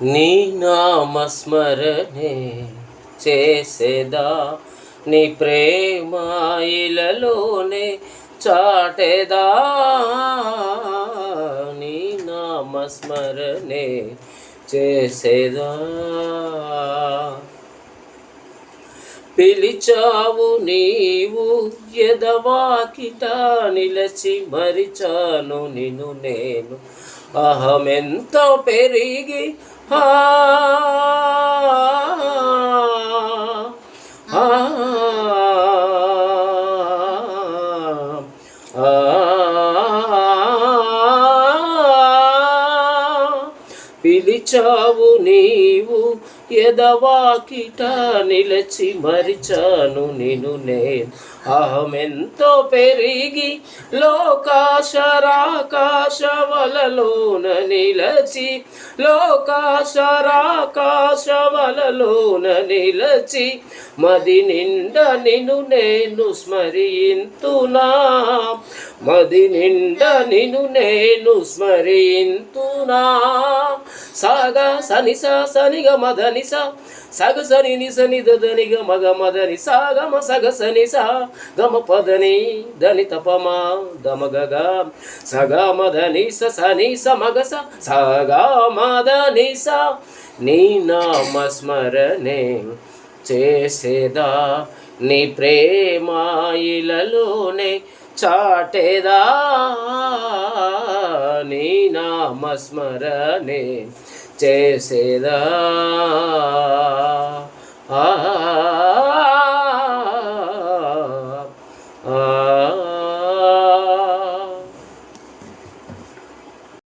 నీ నామస్మరణే చేసేదా, నీ ప్రేమ ఇలలోనే చాటెదా. నీ నామస్మరణే చేసేదా. పిలిచావు నీవు ఎదవాకిట నిలచి, మరిచాను నిన్ను నేను అహమెంతో పెరిగి. ఆ పిలిచావు నీవు ఎదవాకిట నిలచి, మరిచాను నిన్ను నేను అహమెంతో పెరిగి. లోకాశరాకాశవలలోన నిలచి, లోకాశరాకాశవలలోన నిలచి, మది నిండా నిన్ను నేను స్మరింతునా, మది నిండా నిన్ను నేను స్మరింతునా. సాగ సనిస సనిగ మదనిస సగ సని నిస నిదనిగ మగ మదని సాగమ సగ సనిస గమ పదని దని తపమా దమగగ సగ మదని సని సమగస సగ మదని స. నీ నామస్మరణే చేసేదా, నీ ప్రేమ ఇలలోనే చాటేదా. నీ నామస్మరణే చేసేదా.